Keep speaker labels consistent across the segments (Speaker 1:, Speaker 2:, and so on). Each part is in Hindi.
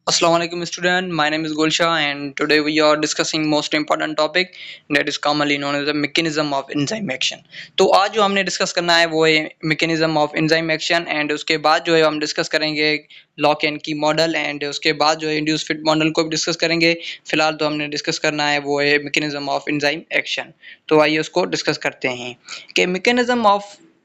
Speaker 1: Assalamu alaikum student, my name is Gulsha and today we are discussing most important topic that is commonly known as the mechanism of enzyme action। तो आज जो हमने डिस्कस करना है वो है mechanism of enzyme action and उसके बाद जो है हम डिस्कस करेंगे लॉक एंड की मॉडल एंड उसके बाद जो है इंड्यूस फिट मॉडल को भी डिस्कस करेंगे। फिलहाल तो हमने डिस्कस करना है वो है mechanism of enzyme action। तो आइए उसको डिस्कस करते हैं कि mechanism of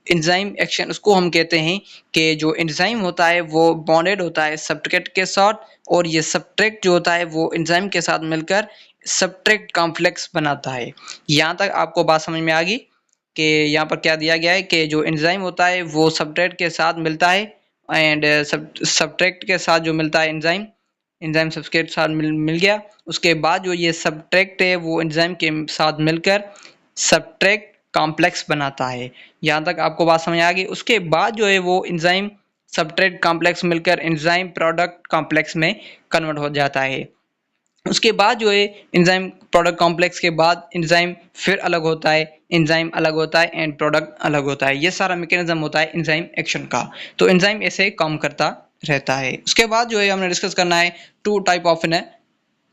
Speaker 1: एंजाइम एक्शन उसको हम कहते हैं कि जो एंजाइम होता है वो बॉन्डेड होता है सब्सट्रेट के साथ और ये सब्सट्रेट जो होता है वो एंजाइम के साथ मिलकर सब्सट्रेट कॉम्प्लेक्स बनाता है। यहाँ तक आपको बात समझ में आ गई कि यहाँ पर क्या दिया गया है कि जो एंजाइम होता है वो सब्सट्रेट के साथ मिलता है एंड सब्सट्रेट के साथ जो मिलता है एंजाइम एंजाइम सब्सट्रेट के साथ मिल गया। उसके बाद जो ये सब्सट्रेट है वो एंजाइम के साथ मिलकर सब्सट्रेट कॉम्प्लेक्स बनाता है। यहाँ तक आपको बात समझ आ गई। उसके बाद जो है वो एंजाइम सब्सट्रेट कॉम्प्लेक्स मिलकर एंजाइम प्रोडक्ट कॉम्प्लेक्स में कन्वर्ट हो जाता है। उसके बाद जो है एंजाइम प्रोडक्ट कॉम्प्लेक्स के बाद एंजाइम फिर अलग होता है, एंजाइम अलग होता है एंड प्रोडक्ट अलग होता है। ये सारा मैकेनिज्म होता है एंजाइम एक्शन का। तो एंजाइम ऐसे काम करता रहता है। उसके बाद जो है हमने डिस्कस करना है two type of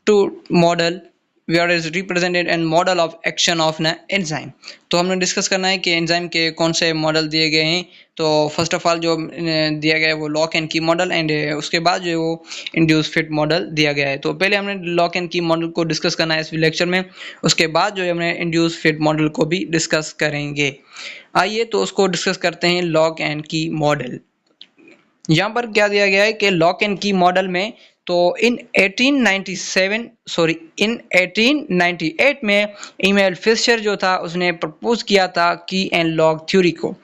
Speaker 1: two model where is represented and model of action of an enzyme। तो हमने डिस्कस करना है कि एंजाइम के कौन से मॉडल दिए गए हैं। तो फर्स्ट ऑफ ऑल जो दिया गया है वो लॉक एंड की मॉडल एंड उसके बाद जो है वो इंड्यूस फिट मॉडल दिया गया है। तो पहले हमने लॉक एंड की मॉडल को डिस्कस करना है इस लेक्चर में। उसके बाद जो है हमने इंड्यूस फिट मॉडल को भी डिस्कस करेंगे। आइए तो उसको डिस्कस करते हैं लॉक एंड की मॉडल। यहाँ पर क्या दिया गया है कि लॉक एंड की मॉडल में तो इन 1898 में इमेल फिशर जो था उसने प्रपोज किया था की एंड लॉक थ्योरी को।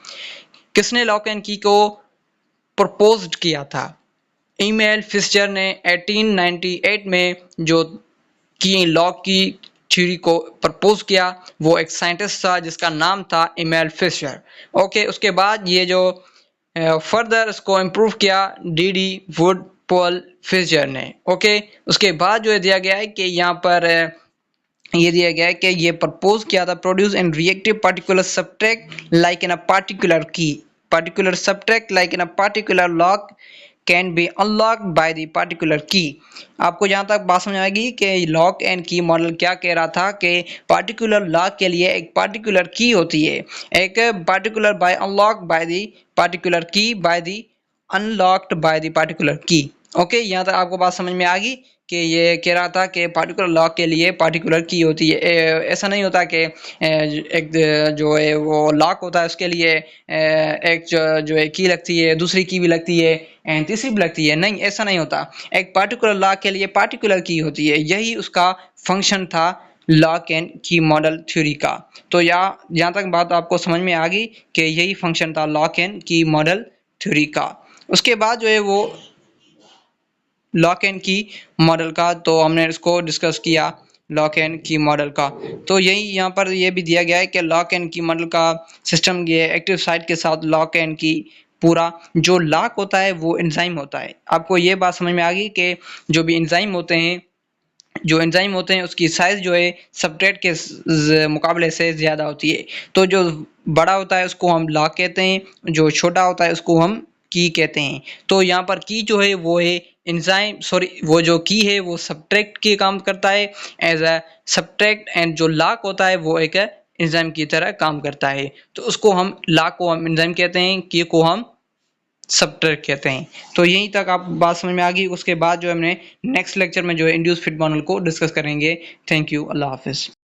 Speaker 1: किसने लॉक एंड की को प्रपोज्ड किया था? इमेल फिशर ने 1898 में जो की लॉक की थ्योरी को प्रपोज किया। वो एक साइंटिस्ट था जिसका नाम था इमेल फिशर। ओके, उसके बाद ये जो फर्दर इसको इम्प्रूव किया डी वुड पॉल फिशर ने। ओके, उसके बाद जो दिया गया है कि यहाँ पर ये दिया गया है कि ये प्रपोज किया था produce and reactive particular substrate like in a particular subtract like in a particular lock can be unlocked by the particular key। आपको जहाँ तक बात समझ आएगी कि लॉक एंड की मॉडल क्या कह रहा था कि पार्टिकुलर लॉक के लिए एक पार्टिकुलर की होती है, एक particular by unlock by the particular key by the unlocked by the particular key. Okay, यहाँ तक आपको बात समझ में आ गई कि ये कह रहा था कि पार्टिकुलर लॉक के लिए पार्टिकुलर की होती है। ऐसा नहीं होता कि एक जो है वो लॉक होता है उसके लिए एक जो है की लगती है, दूसरी की भी लगती है एंड तीसरी भी लगती है। नहीं, ऐसा नहीं होता। एक पार्टिकुलर लॉक के लिए पार्टिकुलर की होती है। यही उसका फंक्शन था लॉक एंड की मॉडल थ्योरी का। तो यहाँ तक बात आपको समझ में आ गई कि यही फंक्शन था लॉक एंड की मॉडल थ्योरी का। उसके बाद जो है वो लॉक एंड की मॉडल का तो हमने इसको डिस्कस किया लॉक एंड की मॉडल का। तो यही यहाँ पर ये भी दिया गया है कि लॉक एंड की मॉडल का सिस्टम ये एक्टिव साइट के साथ लॉक एंड की पूरा जो लॉक होता है वो एंजाइम होता है। आपको ये बात समझ में आ गई कि जो भी एंजाइम होते हैं उसकी साइज जो है सब्सट्रेट के मुकाबले से ज़्यादा होती है। तो जो बड़ा होता है उसको हम लॉक कहते हैं, जो छोटा होता है उसको हम की कहते हैं। तो यहाँ पर की जो है वो है वो जो की है वो सब्सट्रेट के काम करता है एज अ सब्सट्रेट एंड जो लॉक होता है वो एक एंजाइम की तरह काम करता है। तो उसको हम लॉक को हम एंजाइम कहते हैं, की को हम सब्सट्रेट कहते हैं। तो यहीं तक आप बात समझ में आ गई। उसके बाद जो हमने नेक्स्ट लेक्चर में जो है इंड्यूस फिट मॉडल को डिस्कस करेंगे। थैंक यू, अल्लाह हाफिज़।